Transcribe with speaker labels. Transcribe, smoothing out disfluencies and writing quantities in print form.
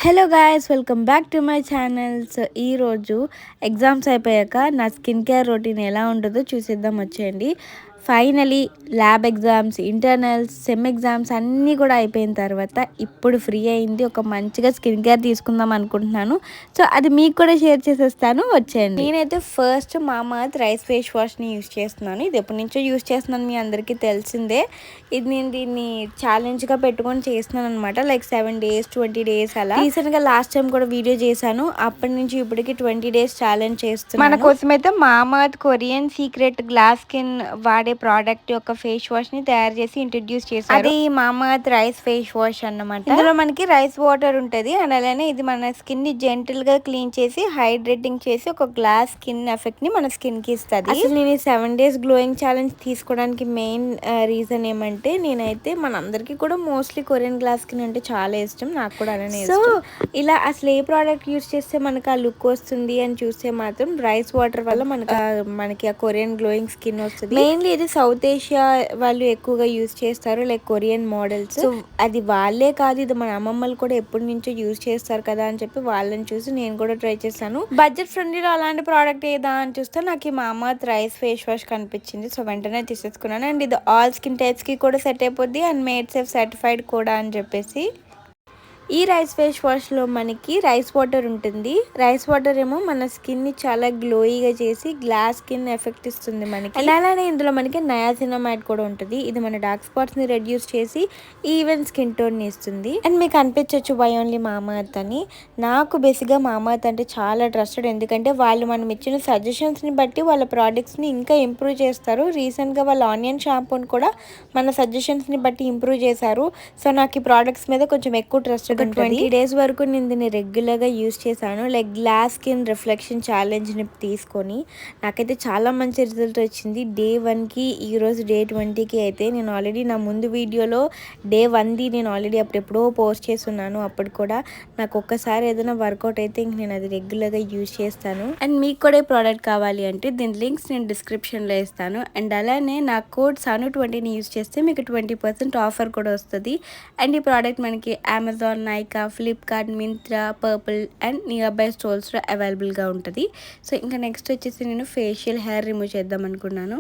Speaker 1: Hello guys, welcome back to my channel. So ఈరోజు exams అయిపోయాక నా స్కిన్ కేర్ రొటీన్ ఎలా ఉంటుందో చూసేద్దాం వచ్చేయండి. Finally lab exams, internals, sem exams అన్నీ కూడా అయిపోయిన తర్వాత ఇప్పుడు ఫ్రీ అయింది. ఒక మంచిగా స్కిన్ కేర్ తీసుకుందాం అనుకుంటున్నాను. సో అది మీకు కూడా షేర్ చేసేస్తాను, వచ్చేయండి. నేనైతే ఫస్ట్ మామాత్ రైస్ ఫేస్ వాష్ని యూస్ చేస్తున్నాను. ఇది ఎప్పటి నుంచో యూస్ చేస్తున్నాను, మీ అందరికీ తెలిసిందే. ఇది నేను దీన్ని ఛాలెంజ్గా పెట్టుకొని చేస్తున్నాను అనమాట. లైక్ 7 days 20 days అలా. రీసెంట్గా లాస్ట్ టైం కూడా వీడియో చేశాను. అప్పటి నుంచి ఇప్పటికి 20 days ఛాలెంజ్ చేస్తున్నాను. మన కోసం అయితే మామాత్ కొరియన్ సీక్రెట్ గ్లాస్ స్కిన్ వాడే ప్రోడక్ట్ యొక్క ఫేస్ వాష్ ని తయారు చేసి ఇంట్రడ్యూస్ చేశారు. అది మామాత్ రైస్ ఫేస్ వాష్ అన్నమాట. ఇందులో మనకి రైస్ వాటర్ ఉంటది అండ్ అలానే ఇది మన స్కిన్ ని జెంటిల్ గా క్లీన్ చేసి హైడ్రేటింగ్ చేసి ఒక గ్లాస్ స్కిన్ ఎఫెక్ట్ ని మన స్కిన్ కి ఇస్తుంది. అసలు నేను 7 days గ్లోయింగ్ ఛాలెంజ్ తీసుకోవడానికి మెయిన్ రీజన్ ఏమంటే, నేనైతే మనందరికీ కూడా మోస్ట్లీ కొరియన్ గ్లాస్ స్కిన్ అంటే చాలా ఇష్టం, నాకు కూడా అలానే ఇష్టం. సో ఇలా అసలు ఏ ప్రోడక్ట్ యూస్ చేస్తే మనకు ఆ లుక్ వస్తుంది అని చూస్తే మాత్రం రైస్ వాటర్ వల్ల మనకి ఆ కొరియన్ గ్లోయింగ్ స్కిన్ వస్తుంది. మెయిన్లీ ఇది సౌత్ ఏషియా వాళ్ళు ఎక్కువగా యూజ్ చేస్తారు, లైక్ కొరియన్ మోడల్స్. సో అది వాళ్ళే కాదు, ఇది మన అమ్మమ్మలు కూడా ఎప్పటి నుంచో యూజ్ చేస్తారు కదా అని చెప్పి వాళ్ళని చూసి నేను కూడా ట్రై చేశాను. బడ్జెట్ ఫ్రెండ్లీలో అలాంటి ప్రోడక్ట్ ఏదా అని చూస్తే నాకు ఈ మామాత్ రైస్ ఫేస్ వాష్ కనిపించింది. సో వెంటనే తీసేసుకున్నాను. అండ్ ఇది ఆల్ స్కిన్ టైప్స్ కి కూడా సెట్ అయిపోద్ది అండ్ మేడ్ సేఫ్ సర్టిఫైడ్ కూడా అని చెప్పేసి. ఈ రైస్ ఫేస్ వాష్లో మనకి రైస్ వాటర్ ఉంటుంది. రైస్ వాటర్ ఏమో మన స్కిన్ని చాలా గ్లోయిగా చేసి గ్లాస్ స్కిన్ ఎఫెక్ట్ ఇస్తుంది మనకి. అలానే ఇందులో మనకి నయాసినమైడ్ కూడా ఉంటుంది. ఇది మన డార్క్ స్పాట్స్ని రెడ్యూస్ చేసి ఈవెన్ స్కిన్ టోన్ని ఇస్తుంది. అండ్ మీకు అనిపించవచ్చు వై ఓన్లీ మామాత్ అని. నాకు బేసిక్గా మామాత్ అంటే చాలా ట్రస్టెడ్, ఎందుకంటే వాళ్ళు మనం ఇచ్చిన సజెషన్స్ని బట్టి వాళ్ళ ప్రోడక్ట్స్ని ఇంకా ఇంప్రూవ్ చేస్తారు. రీసెంట్గా వాళ్ళ ఆనియన్ షాంపూని కూడా మన సజెషన్స్ని బట్టి ఇంప్రూవ్ చేశారు. సో నాకు ఈ ప్రోడక్ట్స్ మీద కొంచెం ఎక్కువ ట్రస్ట్. 20 days వరకు నేను దీన్ని రెగ్యులర్గా యూస్ చేశాను. లైక్ గ్లాస్ స్కిన్ రిఫ్లెక్షన్ ఛాలెంజ్ని తీసుకొని నాకైతే చాలా మంచి రిజల్ట్ వచ్చింది. Day 1కి ఈరోజు Day 20కి అయితే నేను ఆల్రెడీ నా ముందు వీడియోలో Day 1ది నేను ఆల్రెడీ అప్పుడెప్పుడో పోస్ట్ చేస్తున్నాను. అప్పుడు కూడా నాకు ఒక్కసారి ఏదైనా వర్కౌట్ అయితే ఇంక నేను అది రెగ్యులర్గా యూజ్ చేస్తాను. అండ్ మీకు కూడా ఈ ప్రోడక్ట్ కావాలి అంటే దీని లింక్స్ నేను డిస్క్రిప్షన్లో ఇస్తాను. అండ్ అలానే నా కోడ్ SANU20ని యూజ్ చేస్తే మీకు 20% ఆఫర్ కూడా వస్తుంది. అండ్ ఈ ప్రోడక్ట్ మనకి Amazon, Nykaa, Flipkart, Myntra, Purplle and nearby స్టోర్స్లో అవైలబుల్గా ఉంటుంది. సో ఇంకా నెక్స్ట్ వచ్చేసి నేను ఫేషియల్ హెయిర్ రిమూవ్ చేద్దాం అనుకున్నాను.